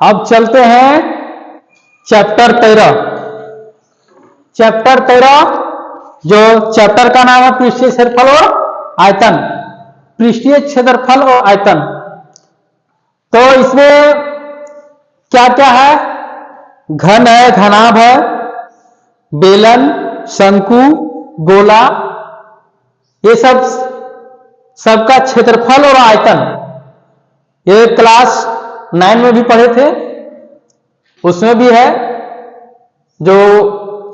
अब चलते हैं चैप्टर 13। चैप्टर 13 जो चैप्टर का नाम है पृष्ठीय क्षेत्रफल और आयतन। पृष्ठीय क्षेत्रफल और आयतन, तो इसमें क्या क्या है? घन है, घनाभ है, बेलन, शंकु, गोला, ये सबका क्षेत्रफल और आयतन ये क्लास 9 में भी पढ़े थे, उसमें भी है जो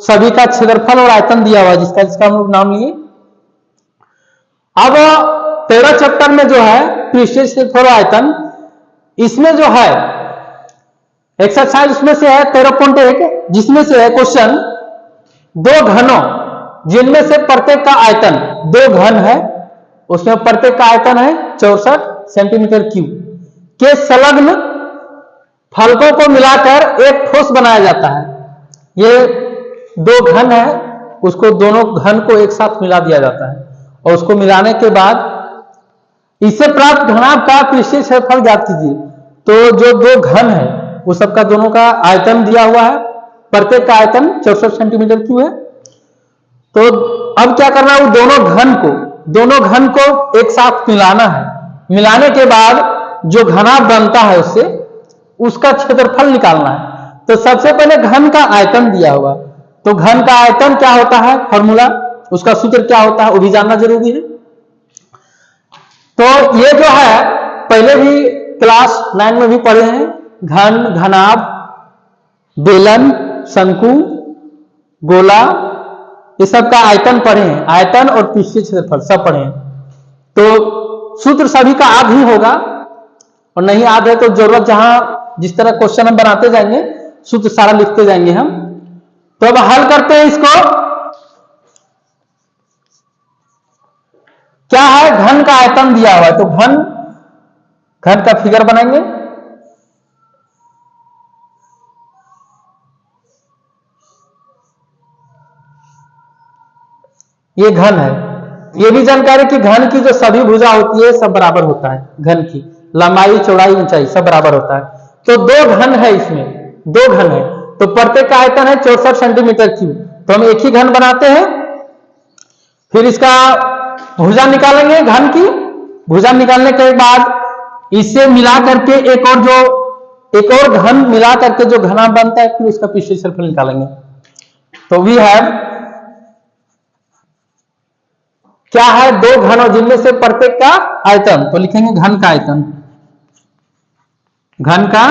सभी का क्षेत्रफल और आयतन दिया हुआ जिसका हम लोग नाम लिए। अब 13 चैप्टर में जो है पृष्ठीय क्षेत्रफल और आयतन, इसमें जो है एक्सरसाइज उसमें से है 13.1, जिसमें से है क्वेश्चन दो घनों जिनमें से प्रत्येक का आयतन, दो घन है उसमें प्रत्येक का आयतन है 64 सेंटीमीटर क्यूब के संलग्न फलकों को मिलाकर एक ठोस बनाया जाता है। ये दो घन है, उसको दोनों घन को एक साथ मिला दिया जाता है और उसको मिलाने के बाद इससे प्राप्त घनाभ का पृष्ठीय क्षेत्रफल ज्ञात कीजिए। तो जो दो घन है वो सबका दोनों का आयतन दिया हुआ है, प्रत्येक का आयतन 64 सेंटीमीटर क्यूब है। तो अब क्या करना है, वो दोनों घन को एक साथ मिलाना है। मिलाने के बाद जो घनाभ बनता है उससे उसका क्षेत्रफल निकालना है। तो सबसे पहले घन का आयतन दिया हुआ, तो घन का आयतन क्या होता है, फॉर्मूला उसका सूत्र क्या होता है वो भी जानना जरूरी है। तो ये जो है पहले भी क्लास 9 में भी पढ़े हैं, घन, घनाभ, बेलन, शंकु, गोला, ये सब का आयतन पढ़े हैं, आयतन और पृष्ठीय क्षेत्रफल सब पढ़े हैं। तो सूत्र सभी का याद ही होगा, और नहीं याद है तो जरूरत जहां जिस तरह क्वेश्चन हम बनाते जाएंगे सूत्र सारा लिखते जाएंगे हम। तो अब हल करते हैं इसको। क्या है, घन का आयतन दिया हुआ है, तो घन का फिगर बनाएंगे। ये घन है, ये भी जानकारी कि घन की जो सभी भुजा होती है सब बराबर होता है, घन की लंबाई, चौड़ाई, ऊंचाई सब बराबर होता है। तो दो घन है, इसमें दो घन है, तो प्रत्येक का आयतन है 64 सेंटीमीटर क्यूब। तो हम एक ही घन बनाते हैं, फिर इसका भुजा निकालेंगे। घन की भुजा निकालने के बाद इसे मिला करके एक और घन मिला करके जो घना बनता है फिर उसका पृष्ठीय क्षेत्रफल निकालेंगे। तो वी हैव क्या है, दो घनों जिनमें से प्रत्येक का आयतन, तो लिखेंगे घन का आयतन। घन का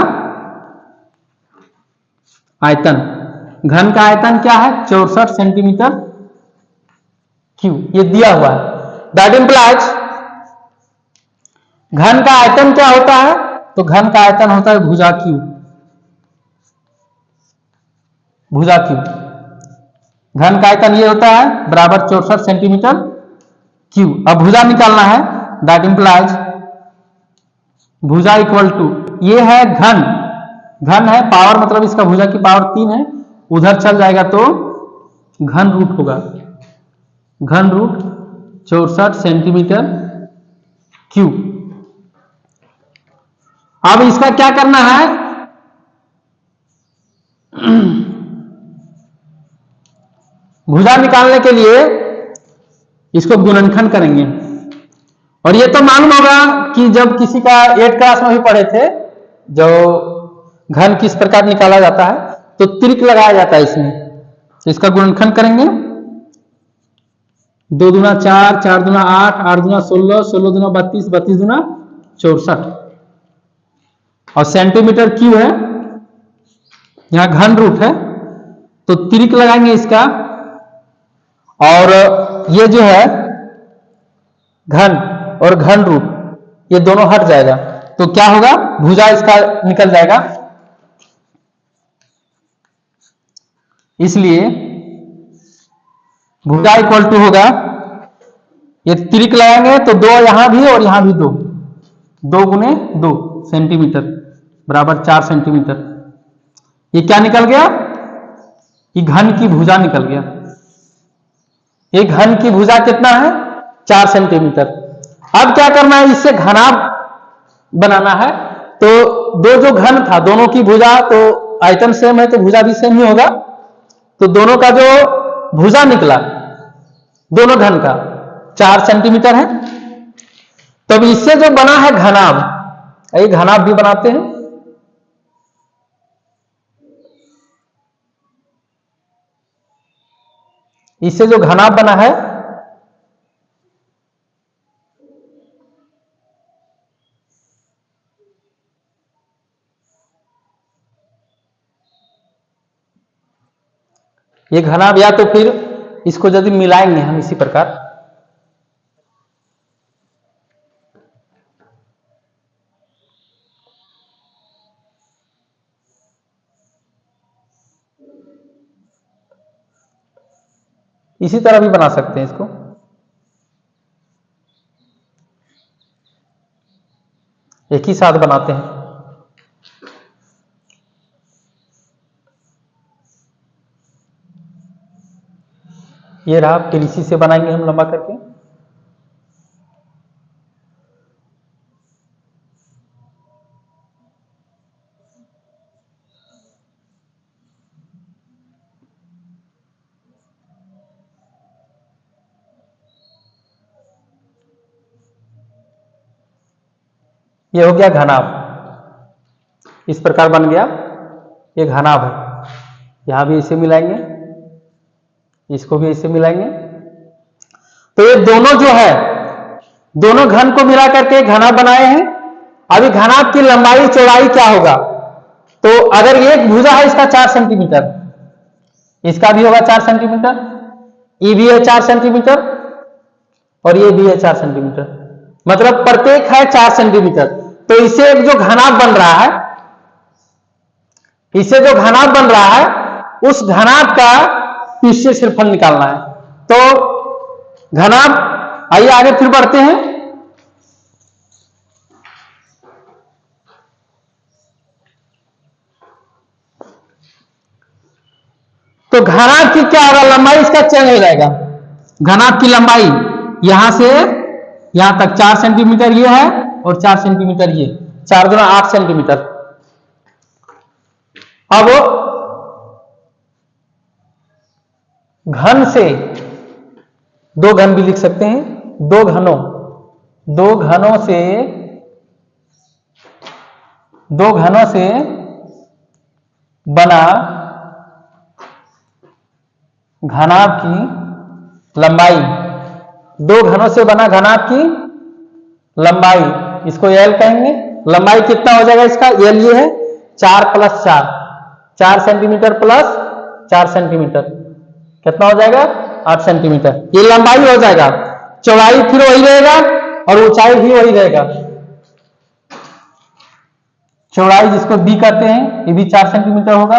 आयतन, घन का आयतन क्या है 64 सेंटीमीटर क्यूब, ये दिया हुआ है। दैट इंप्लाइज घन का आयतन क्या होता है, तो घन का आयतन होता है भुजा क्यूब, भुजा क्यूब। घन का आयतन ये होता है बराबर 64 सेंटीमीटर क्यूब। अब भुजा निकालना है, दैट इंप्लाइज भुजा इक्वल टू, ये है घन, घन है पावर मतलब इसका भुजा की पावर 3 है, उधर चल जाएगा तो घन रूट होगा, घन रूट 64 सेंटीमीटर क्यूब। अब इसका क्या करना है, भुजा निकालने के लिए इसको गुणनखंड करेंगे। और ये तो मालूम होगा कि जब किसी का 8 क्लास में भी पढ़े थे, जो घन किस प्रकार निकाला जाता है, तो त्रिक लगाया जाता है इसमें। तो इसका गुणनखंड करेंगे, 2 दूना 4, 4 दूना 8, 8 दूना 16, 16 दूना 32, 32 दूना 64, और सेंटीमीटर क्यूब है, यहां घन रूट है तो त्रिक लगाएंगे इसका, और ये जो है घन और घन रूट ये दोनों हट जाएगा, तो क्या होगा, भुजा इसका निकल जाएगा। इसलिए भुजा इक्वल टू होगा, ये त्रिक लगाएंगे तो 2 यहां भी और यहां भी 2, 2 गुने 2 सेंटीमीटर बराबर 4 सेंटीमीटर। ये क्या निकल गया, ये घन की भुजा निकल गया। एक घन की भुजा कितना है 4 सेंटीमीटर। अब क्या करना है, इससे घनाभ बनाना है, तो दो जो घन था दोनों की भुजा, तो आयतन सेम है तो भुजा भी सेम ही होगा, तो दोनों का जो भुजा निकला दोनों घन का 4 सेंटीमीटर है। तो अब इससे जो बना है घनाभ, ये घनाभ भी बनाते हैं। इससे जो घनाभ बना है ये घनाभ, या तो फिर इसको यदि मिलाएंगे हम इसी प्रकार, इसी तरह भी बना सकते हैं इसको। एक ही साथ बनाते हैं। ये रहा, फिर इसी से बनाएंगे हम लंबा करके। ये हो गया घनाभ, इस प्रकार बन गया, ये घनाभ है। यहां भी इसे मिलाएंगे, इसको भी इसे मिलाएंगे, तो ये दोनों जो है दोनों घन को मिला करके घनाभ बनाए हैं। अभी घनाभ की लंबाई चौड़ाई क्या होगा, तो अगर एक भुजा है इसका 4 सेंटीमीटर, इसका भी होगा 4 सेंटीमीटर, ये भी है 4 सेंटीमीटर और ये भी है 4 सेंटीमीटर, मतलब प्रत्येक है 4 सेंटीमीटर। तो इसे एक जो घनाभ बन रहा है, इसे जो घनाभ बन रहा है उस घनाभ का पृष्ठीय क्षेत्रफल निकालना है। तो घनाभ, आइए आगे फिर बढ़ते हैं। तो घनाभ की क्या होगा, लंबाई इसका चेंज हो जाएगा। घनाभ की लंबाई यहां से यहां तक 4 सेंटीमीटर ये है और 4 सेंटीमीटर ये, 4 गुना 8 सेंटीमीटर। अब घन से दो घन भी लिख सकते हैं, दो घनों से बना घनाभ की लंबाई, दो घनों से बना घनाभ की लंबाई, इसको एल कहेंगे। लंबाई कितना हो जाएगा इसका, एल ये है 4 + 4, 4 सेंटीमीटर प्लस 4 सेंटीमीटर, कितना हो जाएगा 8 सेंटीमीटर, ये लंबाई हो जाएगा। चौड़ाई फिर वही रहेगा और ऊंचाई भी वही रहेगा। चौड़ाई जिसको बी कहते हैं ये भी 4 सेंटीमीटर होगा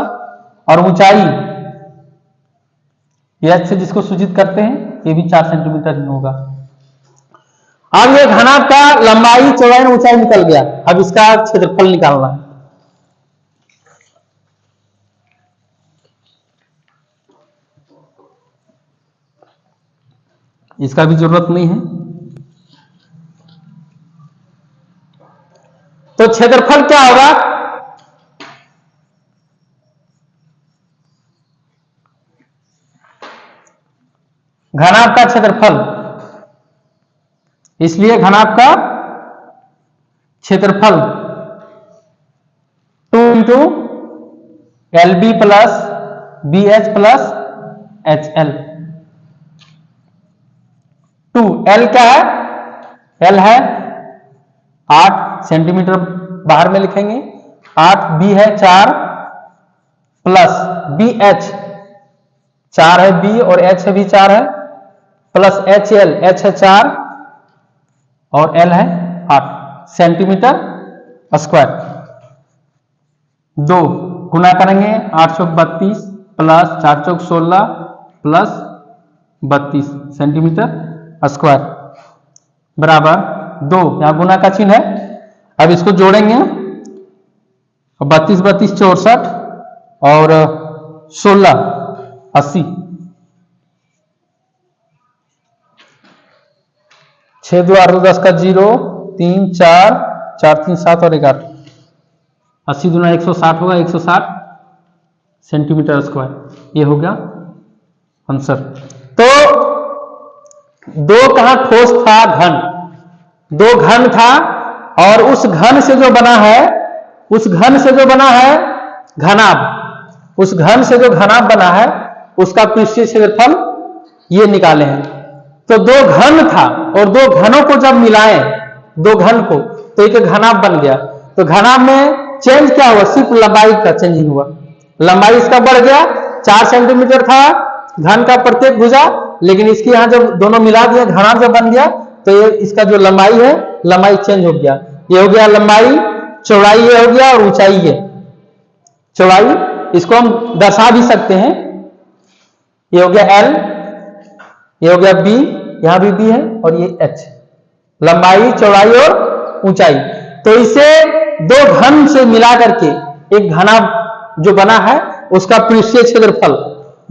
और ऊंचाई एच से जिसको सूचित करते हैं ये भी 4 सेंटीमीटर ही होगा। अब ये घनाभ का लंबाई चौड़ाई और ऊंचाई निकल गया, अब इसका क्षेत्रफल निकालना है। इसका भी जरूरत नहीं है। तो क्षेत्रफल क्या होगा, घनाभ का क्षेत्रफल, इसलिए घनाभ का क्षेत्रफल 2 into LB plus BH plus HL। 2 L क्या है, L है 8 सेंटीमीटर, बाहर में लिखेंगे 8, B है 4 प्लस BH 4 है B और H भी 4 है प्लस HL, H है 4 और L है 8 सेंटीमीटर स्क्वायर। 2 गुना करेंगे 8 चौक 32 प्लस 4 चौक 16 प्लस 32 सेंटीमीटर स्क्वायर बराबर 2, यहां गुना का चिन्ह है। अब इसको जोड़ेंगे, 32 32 64 और 16 80, 6 2 8 10 का 0, 3 4 4 3 7 और 11, 80 दूना 160 होगा, 160 सेंटीमीटर स्क्वायर। ये हो गया आंसर। तो दो कहां ठोस था, घन, दो घन था, और उस घन से जो बना है, उस घन से जो बना है घनाभ, उस घन से जो घनाभ बना है उसका पृष्ठीय क्षेत्रफल ये निकाले हैं। तो दो घन था और दो घनों को जब मिलाएं, दो घन को, तो एक घनाभ बन गया। तो घनाभ में चेंज क्या हुआ, सिर्फ लंबाई का चेंजिंग हुआ। लंबाई इसका बढ़ गया, 4 सेंटीमीटर था घन का प्रत्येक भुजा, लेकिन इसके यहां जब दोनों मिला दिया, घनाभ जब बन गया, तो ये इसका जो लंबाई है, लंबाई चेंज हो गया। ये हो गया लंबाई, चौड़ाई ये हो गया, और ऊंचाई ये चौड़ाई। इसको हम दर्शा भी सकते हैं, ये हो गया L, ये हो गया B, यहां भी B है, और ये H, लंबाई, चौड़ाई और ऊंचाई। तो इसे दो घन से मिला करके एक घनाभ जो बना है उसका पृष्ठीय क्षेत्रफल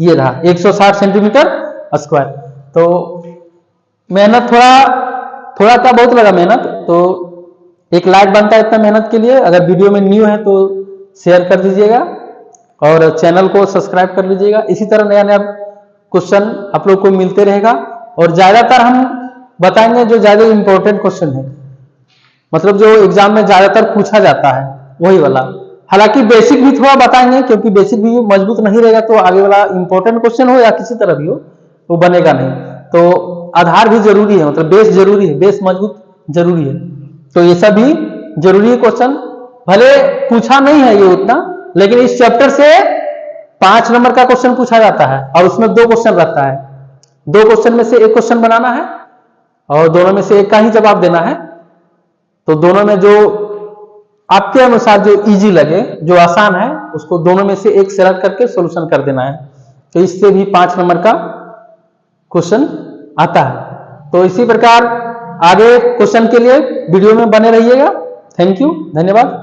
ये रहा 160 सेंटीमीटर स्क्वायर। तो मेहनत थोड़ा क्या बहुत लगा मेहनत, तो एक लाइक बनता है इतना मेहनत के लिए। अगर वीडियो में न्यू है तो शेयर कर दीजिएगा और चैनल को सब्सक्राइब कर लीजिएगा। इसी तरह नया नया क्वेश्चन आप लोग को मिलते रहेगा, और ज्यादातर हम बताएंगे जो ज्यादा इंपॉर्टेंट क्वेश्चन है, मतलब जो एग्जाम में ज्यादातर पूछा जाता है वही वाला। हालांकि बेसिक भी थोड़ा बताएंगे, क्योंकि बेसिक भी मजबूत नहीं रहेगा तो आगे वाला इंपॉर्टेंट क्वेश्चन हो या किसी तरह भी हो वो बनेगा नहीं। तो आधार भी जरूरी है, मतलब बेस जरूरी है, बेस मजबूत जरूरी है। तो ये सब भी जरूरी है क्वेश्चन, भले पूछा नहीं है ये उतना, लेकिन इस चैप्टर से 5 नंबर का क्वेश्चन पूछा जाता है, और उसमें 2 क्वेश्चन रहता है। 2 क्वेश्चन में से एक क्वेश्चन बनाना है और दोनों में से एक का ही जवाब देना है। तो दोनों में जो आपके अनुसार जो इजी लगे, जो आसान है, उसको दोनों में से एक सेलेक्ट करके सॉल्यूशन कर देना है। तो इससे भी 5 नंबर का क्वेश्चन आता है। तो इसी प्रकार आगे क्वेश्चन के लिए वीडियो में बने रहिएगा। थैंक यू, धन्यवाद।